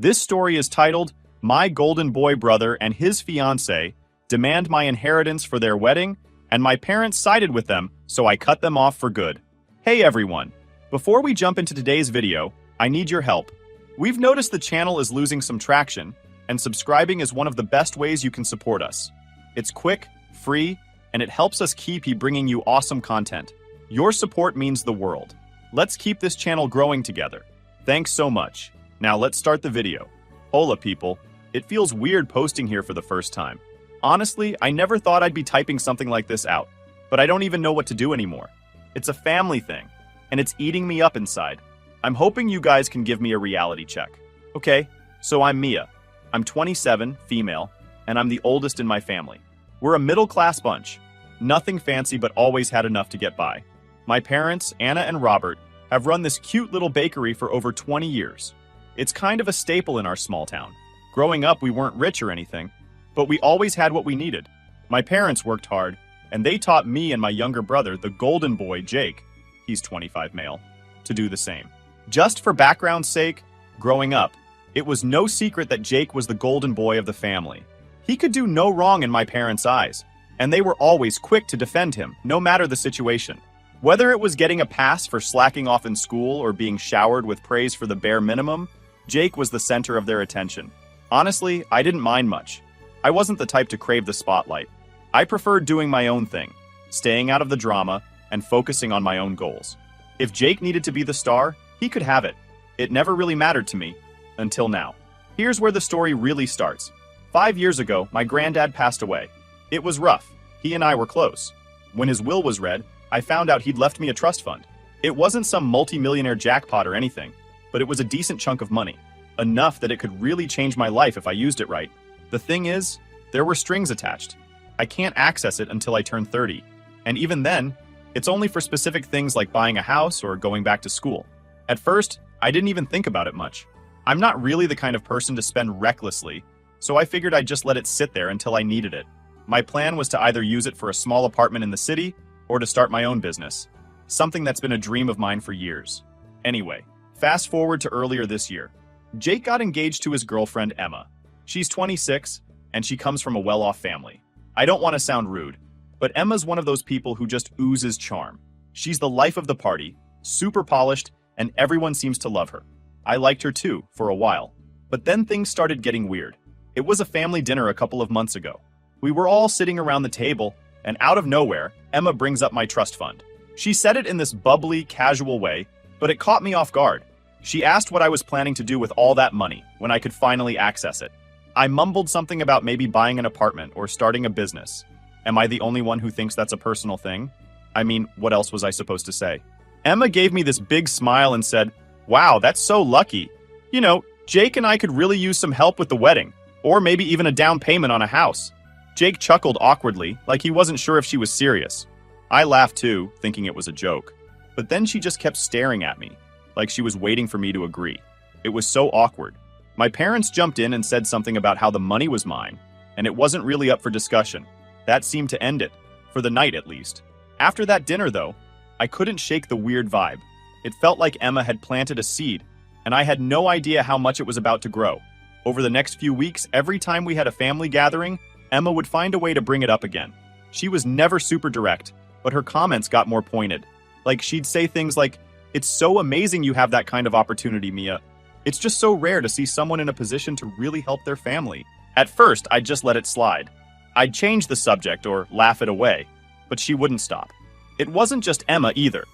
This story is titled, My Golden Boy Brother and His Fiancée Demand My Inheritance for Their Wedding, and my parents sided with them, so I cut them off for good. Hey everyone! Before we jump into today's video, I need your help. We've noticed the channel is losing some traction, and subscribing is one of the best ways you can support us. It's quick, free, and it helps us keep bringing you awesome content. Your support means the world. Let's keep this channel growing together. Thanks so much. Now let's start the video. Hola people, it feels weird posting here for the first time. Honestly, I never thought I'd be typing something like this out, but I don't even know what to do anymore. It's a family thing, and it's eating me up inside. I'm hoping you guys can give me a reality check. Okay, so I'm Mia. I'm 27, female, and I'm the oldest in my family. We're a middle-class bunch. Nothing fancy, but always had enough to get by. My parents, Anna and Robert, have run this cute little bakery for over 20 years. It's kind of a staple in our small town. Growing up, we weren't rich or anything, but we always had what we needed. My parents worked hard, and they taught me and my younger brother, the golden boy, Jake, he's 25 male, to do the same. Just for background's sake, growing up, it was no secret that Jake was the golden boy of the family. He could do no wrong in my parents' eyes, and they were always quick to defend him, no matter the situation. Whether it was getting a pass for slacking off in school or being showered with praise for the bare minimum, Jake was the center of their attention. Honestly, I didn't mind much. I wasn't the type to crave the spotlight. I preferred doing my own thing, staying out of the drama, and focusing on my own goals. If Jake needed to be the star, he could have it. It never really mattered to me, until now. Here's where the story really starts. 5 years ago, my granddad passed away. It was rough. He and I were close. When his will was read, I found out he'd left me a trust fund. It wasn't some multi-millionaire jackpot or anything, but it was a decent chunk of money. Enough that it could really change my life if I used it right. The thing is, there were strings attached. I can't access it until I turn 30. And even then, it's only for specific things like buying a house or going back to school. At first, I didn't even think about it much. I'm not really the kind of person to spend recklessly, so I figured I'd just let it sit there until I needed it. My plan was to either use it for a small apartment in the city or to start my own business, something that's been a dream of mine for years. Anyway, fast forward to earlier this year. Jake got engaged to his girlfriend, Emma. She's 26, and she comes from a well-off family. I don't want to sound rude, but Emma's one of those people who just oozes charm. She's the life of the party, super polished, and everyone seems to love her. I liked her too, for a while. But then things started getting weird. It was a family dinner a couple of months ago. We were all sitting around the table, and out of nowhere, Emma brings up my trust fund. She said it in this bubbly, casual way, but it caught me off guard. She asked what I was planning to do with all that money when I could finally access it. I mumbled something about maybe buying an apartment or starting a business. Am I the only one who thinks that's a personal thing? I mean, what else was I supposed to say? Emma gave me this big smile and said, "Wow, that's so lucky. You know, Jake and I could really use some help with the wedding, or maybe even a down payment on a house." Jake chuckled awkwardly, like he wasn't sure if she was serious. I laughed too, thinking it was a joke. But then she just kept staring at me, like she was waiting for me to agree. It was so awkward. My parents jumped in and said something about how the money was mine, and it wasn't really up for discussion. That seemed to end it, for the night at least. After that dinner, though, I couldn't shake the weird vibe. It felt like Emma had planted a seed, and I had no idea how much it was about to grow. Over the next few weeks, every time we had a family gathering, Emma would find a way to bring it up again. She was never super direct, but her comments got more pointed. Like, she'd say things like, "It's so amazing you have that kind of opportunity, Mia. It's just so rare to see someone in a position to really help their family." At first, I'd just let it slide. I'd change the subject or laugh it away, but she wouldn't stop. It wasn't just Emma either.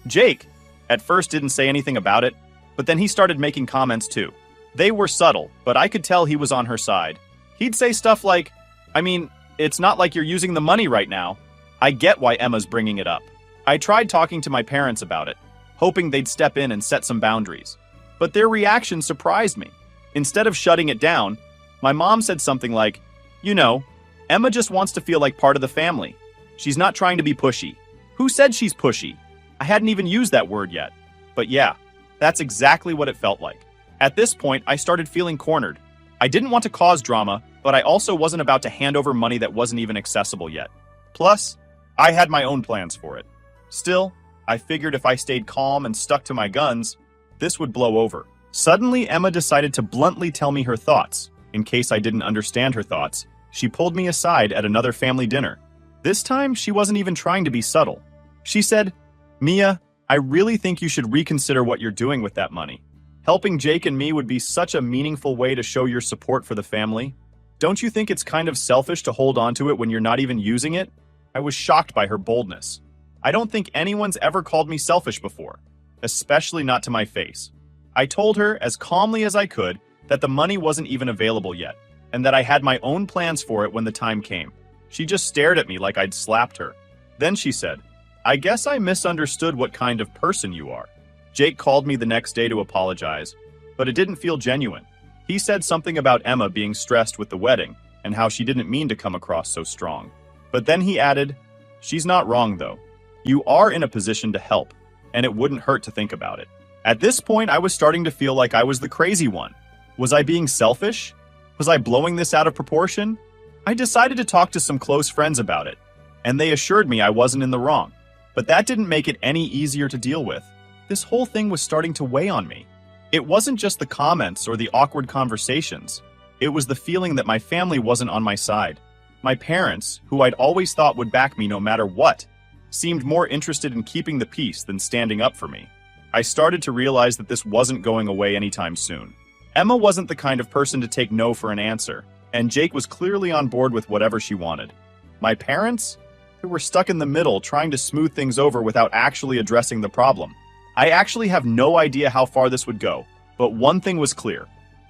Jake, at first, didn't say anything about it, but then he started making comments too. They were subtle, but I could tell he was on her side. He'd say stuff like, "I mean, it's not like you're using the money right now." I get why Emma's bringing it up. I tried talking to my parents about it, hoping they'd step in and set some boundaries. But their reaction surprised me. Instead of shutting it down, my mom said something like, "You know, Emma just wants to feel like part of the family. She's not trying to be pushy." Who said she's pushy? I hadn't even used that word yet. But yeah, that's exactly what it felt like. At this point, I started feeling cornered. I didn't want to cause drama, but I also wasn't about to hand over money that wasn't even accessible yet. Plus, I had my own plans for it. Still, I figured if I stayed calm and stuck to my guns, this would blow over. Suddenly, Emma decided to bluntly tell me her thoughts. In case I didn't understand her thoughts, she pulled me aside at another family dinner. This time, she wasn't even trying to be subtle. She said, "Mia, I really think you should reconsider what you're doing with that money. Helping Jake and me would be such a meaningful way to show your support for the family. Don't you think it's kind of selfish to hold on to it when you're not even using it?" I was shocked by her boldness. I don't think anyone's ever called me selfish before, especially not to my face. I told her, as calmly as I could, that the money wasn't even available yet, and that I had my own plans for it when the time came. She just stared at me like I'd slapped her. Then she said, "I guess I misunderstood what kind of person you are." Jake called me the next day to apologize, but it didn't feel genuine. He said something about Emma being stressed with the wedding and how she didn't mean to come across so strong. But then he added, "She's not wrong though. You are in a position to help, and it wouldn't hurt to think about it." At this point, I was starting to feel like I was the crazy one. Was I being selfish? Was I blowing this out of proportion? I decided to talk to some close friends about it, and they assured me I wasn't in the wrong. But that didn't make it any easier to deal with. This whole thing was starting to weigh on me. It wasn't just the comments or the awkward conversations. It was the feeling that my family wasn't on my side. My parents, who I'd always thought would back me no matter what, seemed more interested in keeping the peace than standing up for me. I started to realize that this wasn't going away anytime soon. Emma wasn't the kind of person to take no for an answer, and Jake was clearly on board with whatever she wanted. My parents? They were stuck in the middle, trying to smooth things over without actually addressing the problem. I actually have no idea how far this would go, but one thing was clear.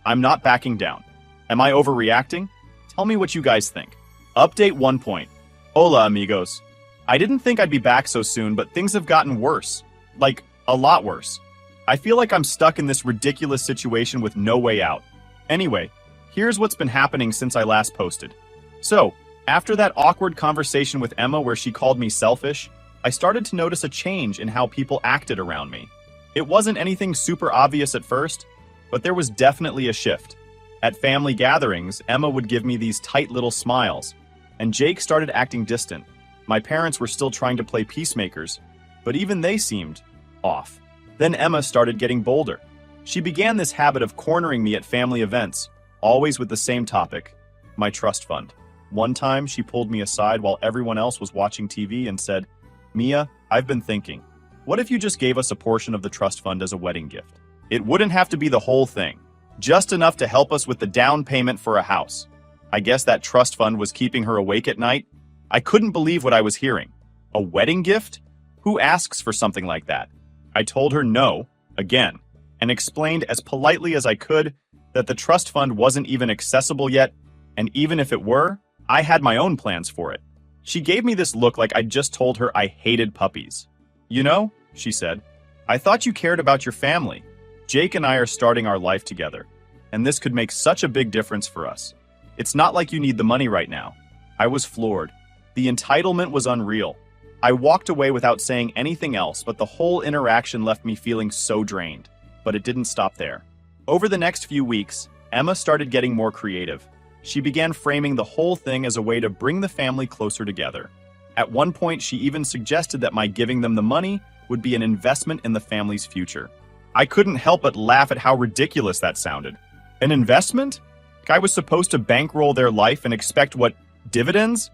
I'm not backing down. Am I overreacting? Tell me what you guys think. Update 1 point. Hola, amigos. I didn't think I'd be back so soon, but things have gotten worse. Like, a lot worse. I feel like I'm stuck in this ridiculous situation with no way out. Anyway, here's what's been happening since I last posted. So, after that awkward conversation with Emma where she called me selfish, I started to notice a change in how people acted around me. It wasn't anything super obvious at first, but there was definitely a shift. At family gatherings, Emma would give me these tight little smiles, and Jake started acting distant. My parents were still trying to play peacemakers, but even they seemed off. Then Emma started getting bolder. She began this habit of cornering me at family events, always with the same topic, my trust fund. One time, she pulled me aside while everyone else was watching TV and said, "Mia, I've been thinking, what if you just gave us a portion of the trust fund as a wedding gift? It wouldn't have to be the whole thing, just enough to help us with the down payment for a house." I guess that trust fund was keeping her awake at night. I couldn't believe what I was hearing. A wedding gift? Who asks for something like that? I told her no, again, and explained as politely as I could that the trust fund wasn't even accessible yet, and even if it were, I had my own plans for it. She gave me this look like I'd just told her I hated puppies. "You know," she said, "I thought you cared about your family. Jake and I are starting our life together, and this could make such a big difference for us. It's not like you need the money right now." I was floored. The entitlement was unreal. I walked away without saying anything else, but the whole interaction left me feeling so drained. But it didn't stop there. Over the next few weeks, Emma started getting more creative. She began framing the whole thing as a way to bring the family closer together. At one point, she even suggested that my giving them the money would be an investment in the family's future. I couldn't help but laugh at how ridiculous that sounded. An investment? Like I was supposed to bankroll their life and expect what, dividends?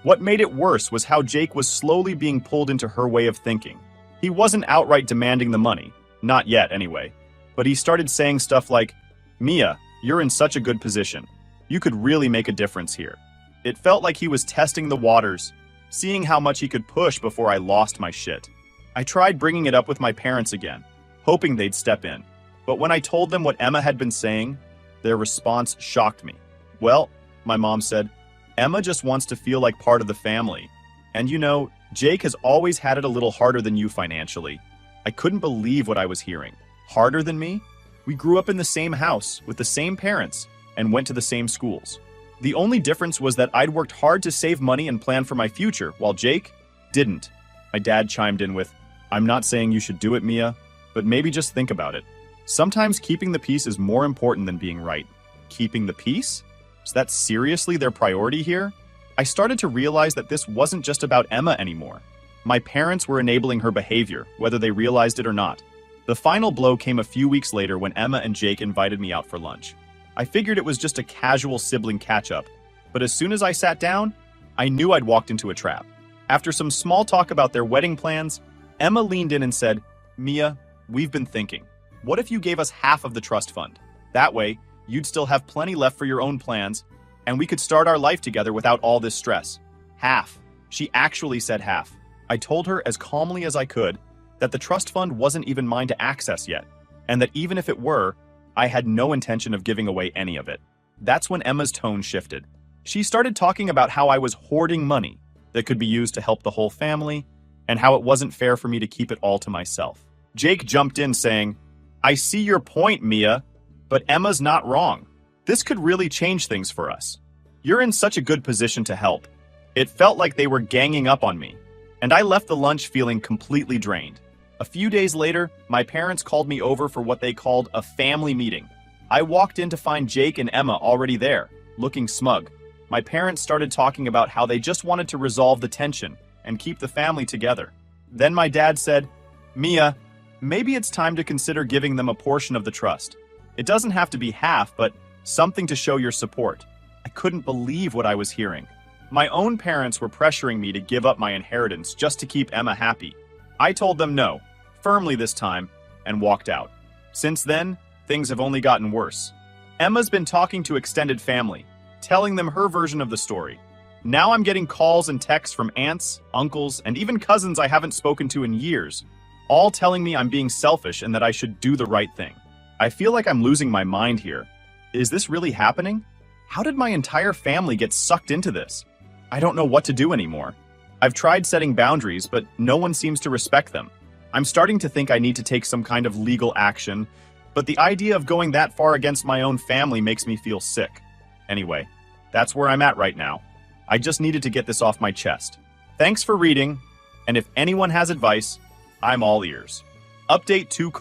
What made it worse was how Jake was slowly being pulled into her way of thinking. He wasn't outright demanding the money, not yet anyway, but he started saying stuff like, "Mia, you're in such a good position. You could really make a difference here." It felt like he was testing the waters, seeing how much he could push before I lost my shit. I tried bringing it up with my parents again, hoping they'd step in, but when I told them what Emma had been saying, their response shocked me. "Well," my mom said, "Emma just wants to feel like part of the family. And you know, Jake has always had it a little harder than you financially." I couldn't believe what I was hearing. Harder than me? We grew up in the same house, with the same parents, and went to the same schools. The only difference was that I'd worked hard to save money and plan for my future, while Jake didn't. My dad chimed in with, "I'm not saying you should do it, Mia, but maybe just think about it. Sometimes keeping the peace is more important than being right." Keeping the peace? Was that seriously their priority here? I started to realize that this wasn't just about Emma anymore. My parents were enabling her behavior, whether they realized it or not. The final blow came a few weeks later when Emma and Jake invited me out for lunch. I figured it was just a casual sibling catch-up, but as soon as I sat down, I knew I'd walked into a trap. After some small talk about their wedding plans, Emma leaned in and said, "Mia, we've been thinking. What if you gave us half of the trust fund? That way, you'd still have plenty left for your own plans, and we could start our life together without all this stress." Half. She actually said half. I told her as calmly as I could that the trust fund wasn't even mine to access yet, and that even if it were, I had no intention of giving away any of it. That's when Emma's tone shifted. She started talking about how I was hoarding money that could be used to help the whole family, and how it wasn't fair for me to keep it all to myself. Jake jumped in saying, "I see your point, Mia, but Emma's not wrong. This could really change things for us. You're in such a good position to help." It felt like they were ganging up on me, and I left the lunch feeling completely drained. A few days later, my parents called me over for what they called a family meeting. I walked in to find Jake and Emma already there, looking smug. My parents started talking about how they just wanted to resolve the tension and keep the family together. Then my dad said, "Mia, maybe it's time to consider giving them a portion of the trust. It doesn't have to be half, but something to show your support." I couldn't believe what I was hearing. My own parents were pressuring me to give up my inheritance just to keep Emma happy. I told them no, firmly this time, and walked out. Since then, things have only gotten worse. Emma's been talking to extended family, telling them her version of the story. Now I'm getting calls and texts from aunts, uncles, and even cousins I haven't spoken to in years, all telling me I'm being selfish and that I should do the right thing. I feel like I'm losing my mind here. Is this really happening? How did my entire family get sucked into this? I don't know what to do anymore. I've tried setting boundaries, but no one seems to respect them. I'm starting to think I need to take some kind of legal action, but the idea of going that far against my own family makes me feel sick. Anyway, that's where I'm at right now. I just needed to get this off my chest. Thanks for reading, and if anyone has advice, I'm all ears. Update 2: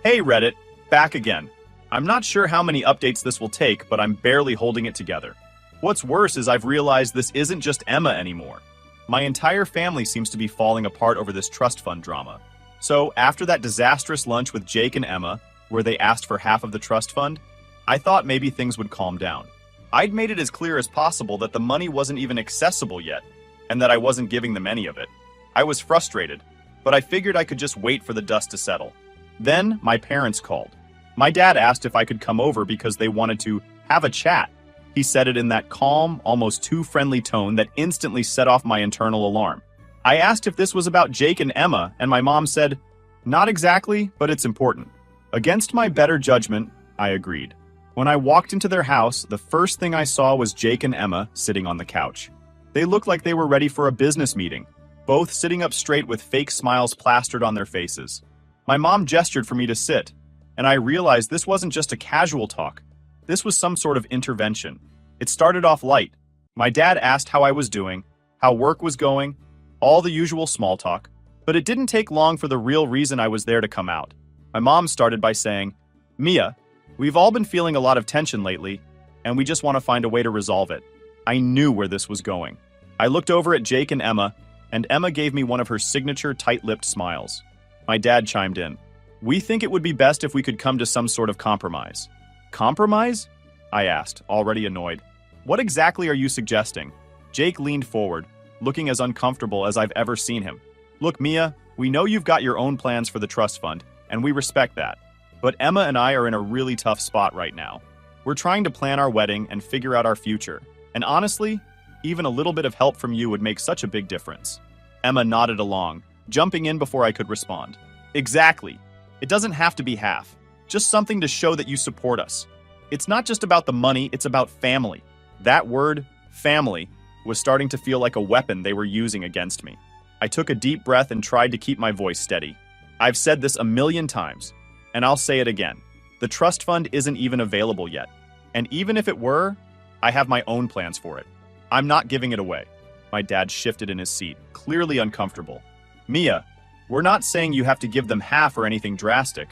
Hey Reddit, back again. I'm not sure how many updates this will take, but I'm barely holding it together. What's worse is I've realized this isn't just Emma anymore. My entire family seems to be falling apart over this trust fund drama. So, after that disastrous lunch with Jake and Emma, where they asked for half of the trust fund, I thought maybe things would calm down. I'd made it as clear as possible that the money wasn't even accessible yet, and that I wasn't giving them any of it. I was frustrated, but I figured I could just wait for the dust to settle. Then, my parents called. My dad asked if I could come over because they wanted to have a chat. He said it in that calm, almost too friendly tone that instantly set off my internal alarm. I asked if this was about Jake and Emma, and my mom said, "Not exactly, but it's important." Against my better judgment, I agreed. When I walked into their house, the first thing I saw was Jake and Emma sitting on the couch. They looked like they were ready for a business meeting, both sitting up straight with fake smiles plastered on their faces. My mom gestured for me to sit, and I realized this wasn't just a casual talk. This was some sort of intervention. It started off light. My dad asked how I was doing, how work was going, all the usual small talk, but it didn't take long for the real reason I was there to come out. My mom started by saying, "Mia, we've all been feeling a lot of tension lately, and we just want to find a way to resolve it." I knew where this was going. I looked over at Jake and Emma gave me one of her signature tight-lipped smiles. My dad chimed in. "We think it would be best if we could come to some sort of compromise." "Compromise?" I asked, already annoyed. "What exactly are you suggesting?" Jake leaned forward, looking as uncomfortable as I've ever seen him. "Look, Mia, we know you've got your own plans for the trust fund, and we respect that. But Emma and I are in a really tough spot right now. We're trying to plan our wedding and figure out our future. And honestly, even a little bit of help from you would make such a big difference." Emma nodded along, jumping in before I could respond. "Exactly. It doesn't have to be half. Just something to show that you support us. It's not just about the money, it's about family." That word, family, was starting to feel like a weapon they were using against me. I took a deep breath and tried to keep my voice steady. I've said this a million times, and I'll say it again. The trust fund isn't even available yet. And even if it were, I have my own plans for it. I'm not giving it away. My dad shifted in his seat, clearly uncomfortable. "Mia, we're not saying you have to give them half or anything drastic,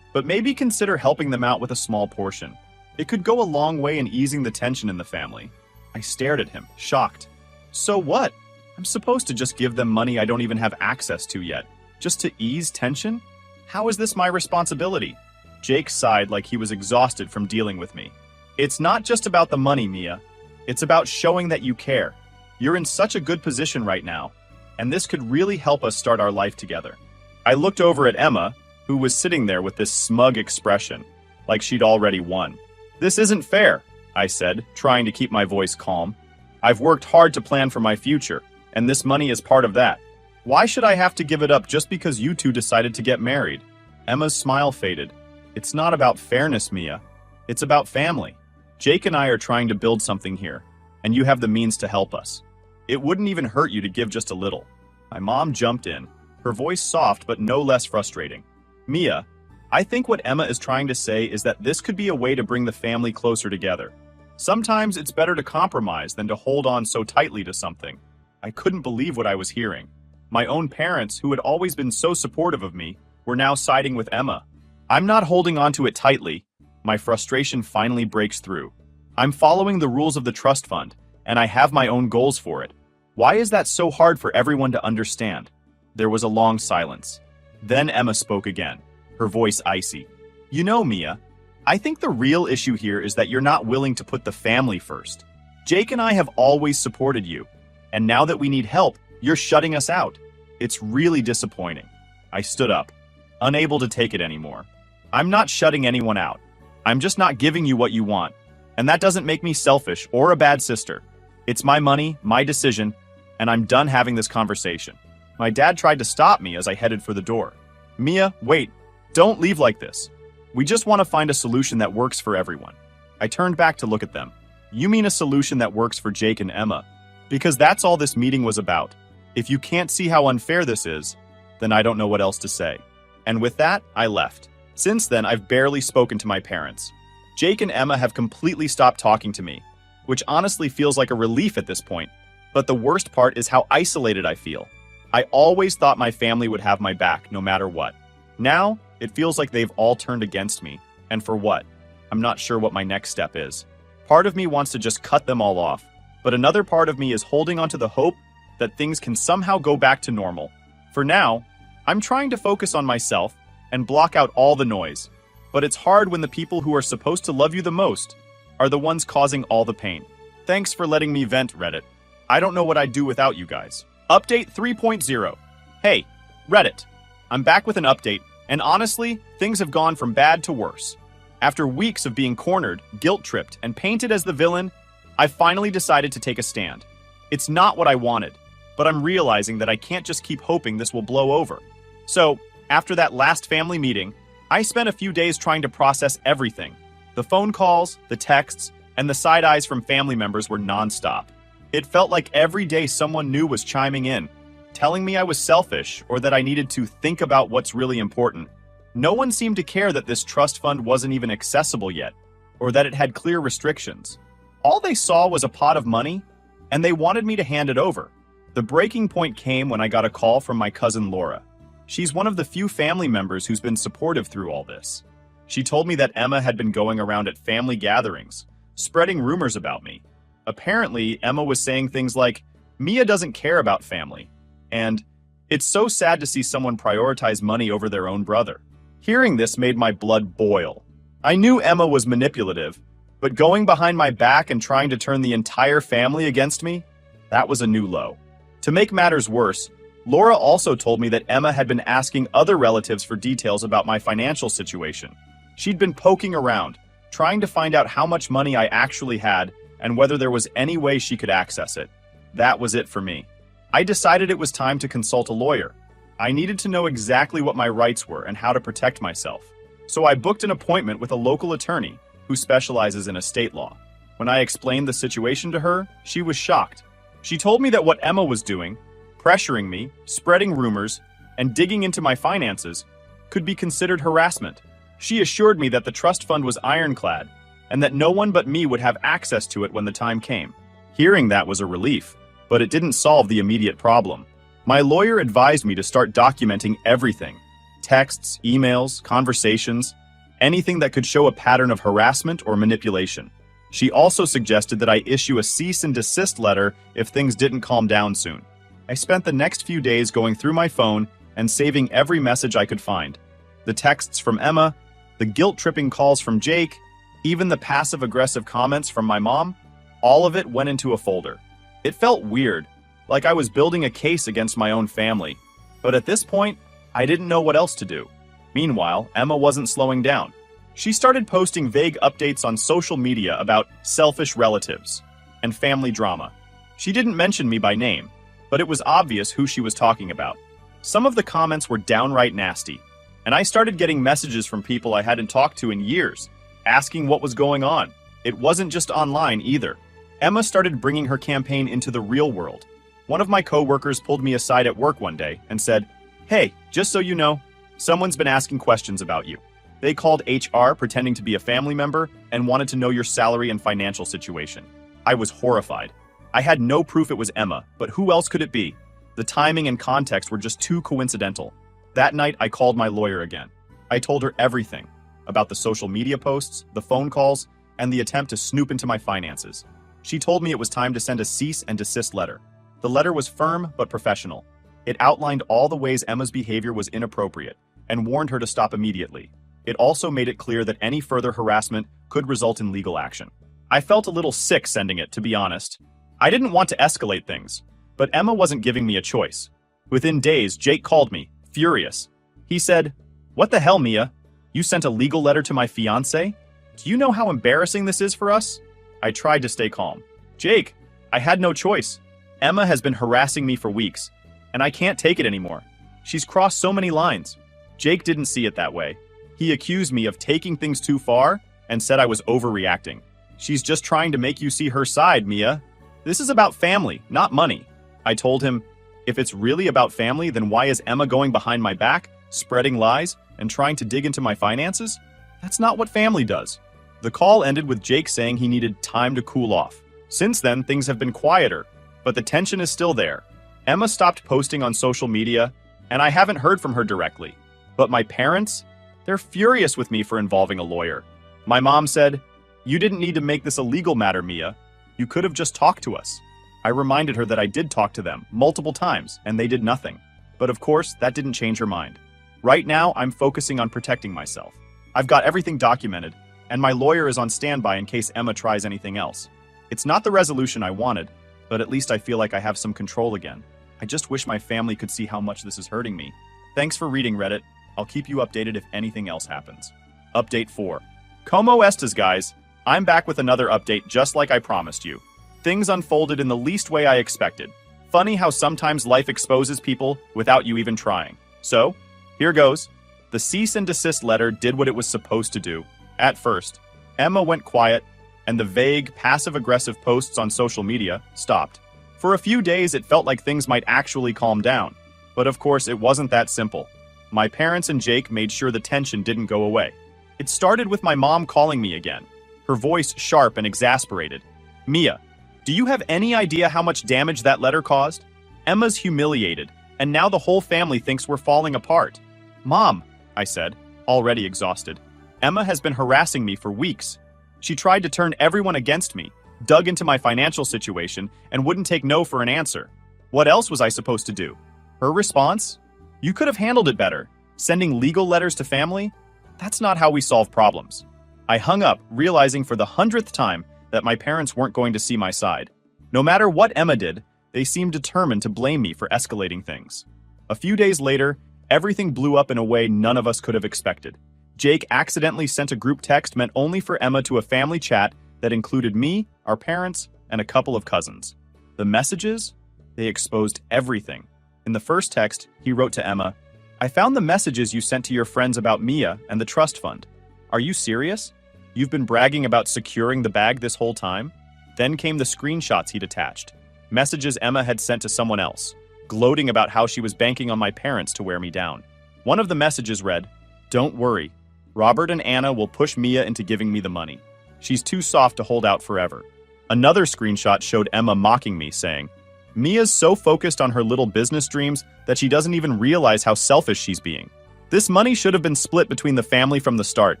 but maybe consider helping them out with a small portion. It could go a long way in easing the tension in the family." I stared at him, shocked. "So what? I'm supposed to just give them money I don't even have access to yet, just to ease tension?" How is this my responsibility? Jake sighed like he was exhausted from dealing with me. It's not just about the money, Mia. It's about showing that you care. You're in such a good position right now, and this could really help us start our life together. I looked over at Emma, who was sitting there with this smug expression, like she'd already won. This isn't fair, I said, trying to keep my voice calm. I've worked hard to plan for my future, and this money is part of that. Why should I have to give it up just because you two decided to get married? Emma's smile faded. It's not about fairness, Mia. It's about family. Jake and I are trying to build something here, and you have the means to help us. It wouldn't even hurt you to give just a little. My mom jumped in, her voice soft but no less frustrating. Mia, I think what Emma is trying to say is that this could be a way to bring the family closer together. Sometimes it's better to compromise than to hold on so tightly to something. I couldn't believe what I was hearing. My own parents, who had always been so supportive of me, were now siding with Emma. I'm not holding on to it tightly. My frustration finally breaks through. I'm following the rules of the trust fund, and I have my own goals for it. Why is that so hard for everyone to understand? There was a long silence. Then Emma spoke again, her voice icy. You know, Mia, I think the real issue here is that you're not willing to put the family first. Jake and I have always supported you, and now that we need help, you're shutting us out. It's really disappointing. I stood up, unable to take it anymore. I'm not shutting anyone out. I'm just not giving you what you want. And that doesn't make me selfish or a bad sister. It's my money, my decision, and I'm done having this conversation. My dad tried to stop me as I headed for the door. Mia, wait, don't leave like this. We just want to find a solution that works for everyone. I turned back to look at them. You mean a solution that works for Jake and Emma? Because that's all this meeting was about. If you can't see how unfair this is, then I don't know what else to say. And with that, I left. Since then, I've barely spoken to my parents. Jake and Emma have completely stopped talking to me, which honestly feels like a relief at this point. But the worst part is how isolated I feel. I always thought my family would have my back, no matter what. Now, it feels like they've all turned against me. And for what? I'm not sure what my next step is. Part of me wants to just cut them all off, but another part of me is holding on to the hope that things can somehow go back to normal. For now, I'm trying to focus on myself and block out all the noise. But it's hard when the people who are supposed to love you the most are the ones causing all the pain. Thanks for letting me vent, Reddit. I don't know what I'd do without you guys. Update 3.0. Hey, Reddit. I'm back with an update, and honestly, things have gone from bad to worse. After weeks of being cornered, guilt-tripped, and painted as the villain, I finally decided to take a stand. It's not what I wanted, but I'm realizing that I can't just keep hoping this will blow over. So, after that last family meeting, I spent a few days trying to process everything. The phone calls, the texts, and the side eyes from family members were nonstop. It felt like every day someone new was chiming in, telling me I was selfish or that I needed to think about what's really important. No one seemed to care that this trust fund wasn't even accessible yet, or that it had clear restrictions. All they saw was a pot of money, and they wanted me to hand it over. The breaking point came when I got a call from my cousin Laura. She's one of the few family members who's been supportive through all this. She told me that Emma had been going around at family gatherings, spreading rumors about me. Apparently, Emma was saying things like, Mia doesn't care about family, and it's so sad to see someone prioritize money over their own brother. Hearing this made my blood boil. I knew Emma was manipulative, but going behind my back and trying to turn the entire family against me, that was a new low. To make matters worse, Laura also told me that Emma had been asking other relatives for details about my financial situation. She'd been poking around, trying to find out how much money I actually had and whether there was any way she could access it. That was it for me. I decided it was time to consult a lawyer. I needed to know exactly what my rights were and how to protect myself. So I booked an appointment with a local attorney who specializes in estate law. When I explained the situation to her, she was shocked. She told me that what Emma was doing, pressuring me, spreading rumors, and digging into my finances, could be considered harassment. She assured me that the trust fund was ironclad, and that no one but me would have access to it when the time came. Hearing that was a relief, but it didn't solve the immediate problem. My lawyer advised me to start documenting everything: texts, emails, conversations, anything that could show a pattern of harassment or manipulation. She also suggested that I issue a cease and desist letter if things didn't calm down soon. I spent the next few days going through my phone and saving every message I could find. The texts from Emma, the guilt-tripping calls from Jake, even the passive-aggressive comments from my mom, all of it went into a folder. It felt weird, like I was building a case against my own family. But at this point, I didn't know what else to do. Meanwhile, Emma wasn't slowing down. She started posting vague updates on social media about selfish relatives and family drama. She didn't mention me by name, but it was obvious who she was talking about. Some of the comments were downright nasty, and I started getting messages from people I hadn't talked to in years, asking what was going on. It wasn't just online either. Emma started bringing her campaign into the real world. One of my coworkers pulled me aside at work one day and said, "Hey, just so you know, someone's been asking questions about you. They called HR pretending to be a family member and wanted to know your salary and financial situation." I was horrified. I had no proof it was Emma, but who else could it be? The timing and context were just too coincidental. That night, I called my lawyer again. I told her everything about the social media posts, the phone calls, and the attempt to snoop into my finances. She told me it was time to send a cease and desist letter. The letter was firm but professional. It outlined all the ways Emma's behavior was inappropriate and warned her to stop immediately. It also made it clear that any further harassment could result in legal action. I felt a little sick sending it, to be honest. I didn't want to escalate things, but Emma wasn't giving me a choice. Within days, Jake called me, furious. He said, "What the hell, Mia? You sent a legal letter to my fiancé? Do you know how embarrassing this is for us?" I tried to stay calm. "Jake, I had no choice. Emma has been harassing me for weeks, and I can't take it anymore. She's crossed so many lines." Jake didn't see it that way. He accused me of taking things too far and said I was overreacting. "She's just trying to make you see her side, Mia. This is about family, not money." I told him, if it's really about family, then why is Emma going behind my back, spreading lies, and trying to dig into my finances? That's not what family does. The call ended with Jake saying he needed time to cool off. Since then, things have been quieter, but the tension is still there. Emma stopped posting on social media, and I haven't heard from her directly. But my parents? They're furious with me for involving a lawyer. My mom said, "You didn't need to make this a legal matter, Mia. You could have just talked to us." I reminded her that I did talk to them multiple times, and they did nothing. But of course, that didn't change her mind. Right now, I'm focusing on protecting myself. I've got everything documented, and my lawyer is on standby in case Emma tries anything else. It's not the resolution I wanted, but at least I feel like I have some control again. I just wish my family could see how much this is hurting me. Thanks for reading, Reddit. I'll keep you updated if anything else happens. Update 4. Como estas, guys? I'm back with another update just like I promised you. Things unfolded in the least way I expected. Funny how sometimes life exposes people without you even trying. So, here goes. The cease and desist letter did what it was supposed to do. At first, Emma went quiet, and the vague, passive-aggressive posts on social media stopped. For a few days, it felt like things might actually calm down. But of course, it wasn't that simple. My parents and Jake made sure the tension didn't go away. It started with my mom calling me again, her voice sharp and exasperated. "Mia, do you have any idea how much damage that letter caused? Emma's humiliated, and now the whole family thinks we're falling apart." "Mom," I said, already exhausted, "Emma has been harassing me for weeks. She tried to turn everyone against me, dug into my financial situation, and wouldn't take no for an answer. What else was I supposed to do?" Her response? "You could have handled it better. Sending legal letters to family? That's not how we solve problems." I hung up, realizing for the 100th time that my parents weren't going to see my side. No matter what Emma did, they seemed determined to blame me for escalating things. A few days later, everything blew up in a way none of us could have expected. Jake accidentally sent a group text meant only for Emma to a family chat that included me, our parents, and a couple of cousins. The messages? They exposed everything. In the first text, he wrote to Emma, "I found the messages you sent to your friends about Mia and the trust fund. Are you serious? You've been bragging about securing the bag this whole time?" Then came the screenshots he'd attached. Messages Emma had sent to someone else, gloating about how she was banking on my parents to wear me down. One of the messages read, "Don't worry. Robert and Anna will push Mia into giving me the money. She's too soft to hold out forever." Another screenshot showed Emma mocking me, saying, "Mia's so focused on her little business dreams that she doesn't even realize how selfish she's being. This money should have been split between the family from the start."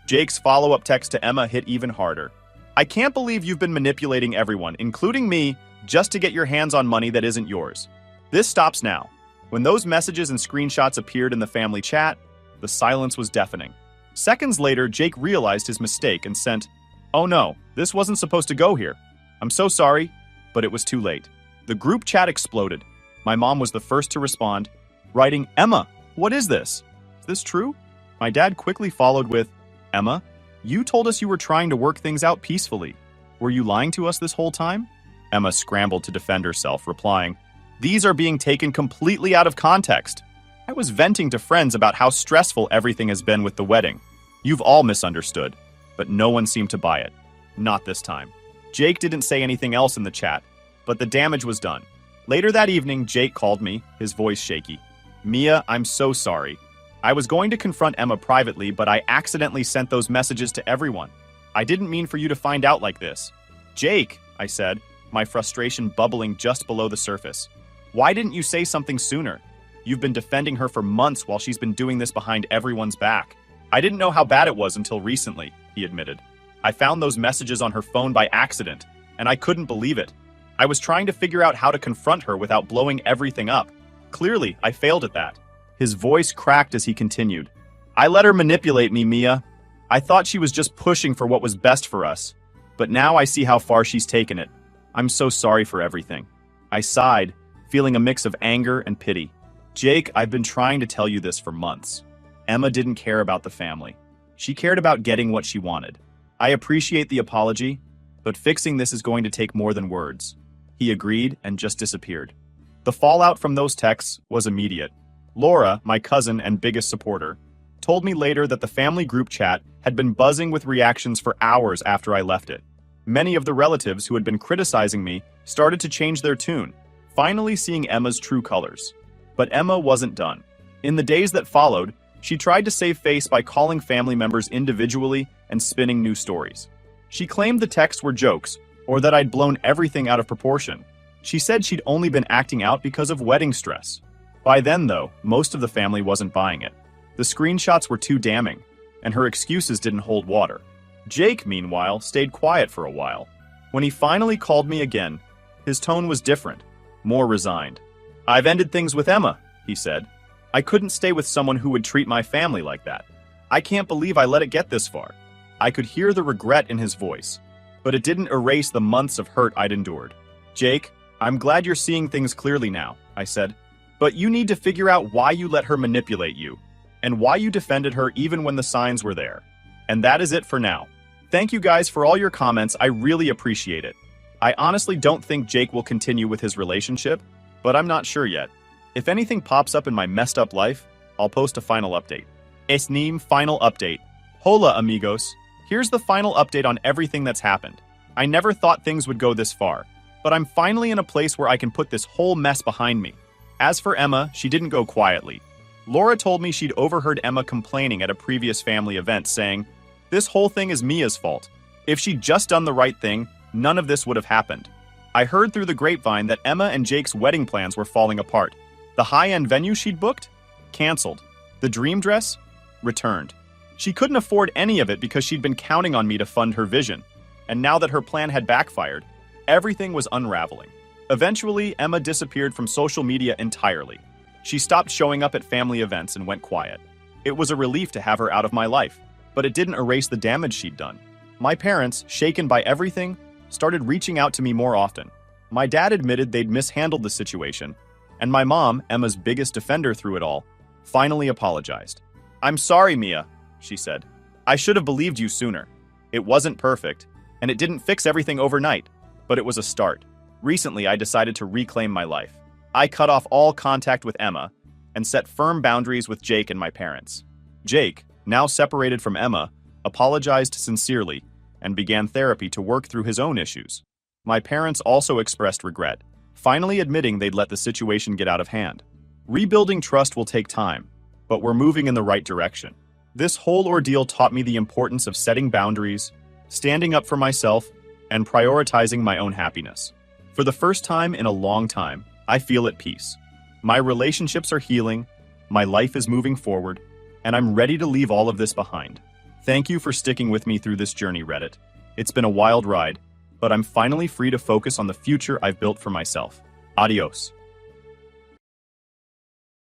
Jake's follow-up text to Emma hit even harder. "I can't believe you've been manipulating everyone, including me, just to get your hands on money that isn't yours. This stops now." When those messages and screenshots appeared in the family chat, The silence was deafening. Seconds later, Jake realized his mistake and sent, "Oh no, this wasn't supposed to go here. I'm so sorry," but it was too late. The group chat exploded. My mom was the first to respond, writing, "Emma, what is this? Is this true?" My dad quickly followed with, "Emma, you told us you were trying to work things out peacefully. Were you lying to us this whole time?" Emma scrambled to defend herself, replying, "These are being taken completely out of context. I was venting to friends about how stressful everything has been with the wedding. You've all misunderstood." But no one seemed to buy it. Not this time. Jake didn't say anything else in the chat, but the damage was done. Later that evening, Jake called me, his voice shaky. "Mia, I'm so sorry. I was going to confront Emma privately, but I accidentally sent those messages to everyone. I didn't mean for you to find out like this." "Jake," I said, my frustration bubbling just below the surface. "Why didn't you say something sooner? You've been defending her for months while she's been doing this behind everyone's back." "I didn't know how bad it was until recently," he admitted. "I found those messages on her phone by accident, and I couldn't believe it. I was trying to figure out how to confront her without blowing everything up. Clearly, I failed at that." His voice cracked as he continued. "I let her manipulate me, Mia. I thought she was just pushing for what was best for us. But now I see how far she's taken it. I'm so sorry for everything." I sighed, feeling a mix of anger and pity. "Jake, I've been trying to tell you this for months. Emma didn't care about the family. She cared about getting what she wanted. I appreciate the apology, but fixing this is going to take more than words." He agreed and just disappeared. The fallout from those texts was immediate. Laura, my cousin and biggest supporter, told me later that the family group chat had been buzzing with reactions for hours after I left it. Many of the relatives who had been criticizing me started to change their tune, finally seeing Emma's true colors. But Emma wasn't done. In the days that followed, she tried to save face by calling family members individually and spinning new stories. She claimed the texts were jokes, or that I'd blown everything out of proportion. She said she'd only been acting out because of wedding stress. By then, though, most of the family wasn't buying it. The screenshots were too damning, and her excuses didn't hold water. Jake, meanwhile, stayed quiet for a while. When he finally called me again, his tone was different, more resigned. "I've ended things with Emma," he said. "I couldn't stay with someone who would treat my family like that. I can't believe I let it get this far." I could hear the regret in his voice, but it didn't erase the months of hurt I'd endured. "Jake, I'm glad you're seeing things clearly now," I said. "But you need to figure out why you let her manipulate you, and why you defended her even when the signs were there. And that is it for now. Thank you guys for all your comments, I really appreciate it. I honestly don't think Jake will continue with his relationship, but I'm not sure yet. If anything pops up in my messed up life, I'll post a final update." Esnim final update. Hola amigos. Here's the final update on everything that's happened. I never thought things would go this far, but I'm finally in a place where I can put this whole mess behind me. As for Emma, she didn't go quietly. Laura told me she'd overheard Emma complaining at a previous family event, saying, "This whole thing is Mia's fault. If she'd just done the right thing, none of this would have happened." I heard through the grapevine that Emma and Jake's wedding plans were falling apart. The high-end venue she'd booked? Canceled. The dream dress? Returned. She couldn't afford any of it because she'd been counting on me to fund her vision. And now that her plan had backfired, everything was unraveling. Eventually, Emma disappeared from social media entirely. She stopped showing up at family events and went quiet. It was a relief to have her out of my life, but it didn't erase the damage she'd done. My parents, shaken by everything, started reaching out to me more often. My dad admitted they'd mishandled the situation, and my mom, Emma's biggest defender through it all, finally apologized. "I'm sorry, Mia," she said. "I should have believed you sooner. It wasn't perfect, and it didn't fix everything overnight, but it was a start. Recently, I decided to reclaim my life. I cut off all contact with Emma and set firm boundaries with Jake and my parents." Jake, now separated from Emma, apologized sincerely and began therapy to work through his own issues. My parents also expressed regret, finally admitting they'd let the situation get out of hand. Rebuilding trust will take time, but we're moving in the right direction. This whole ordeal taught me the importance of setting boundaries, standing up for myself, and prioritizing my own happiness. For the first time in a long time, I feel at peace. My relationships are healing, my life is moving forward, and I'm ready to leave all of this behind. Thank you for sticking with me through this journey, Reddit. It's been a wild ride, but I'm finally free to focus on the future I've built for myself. Adios.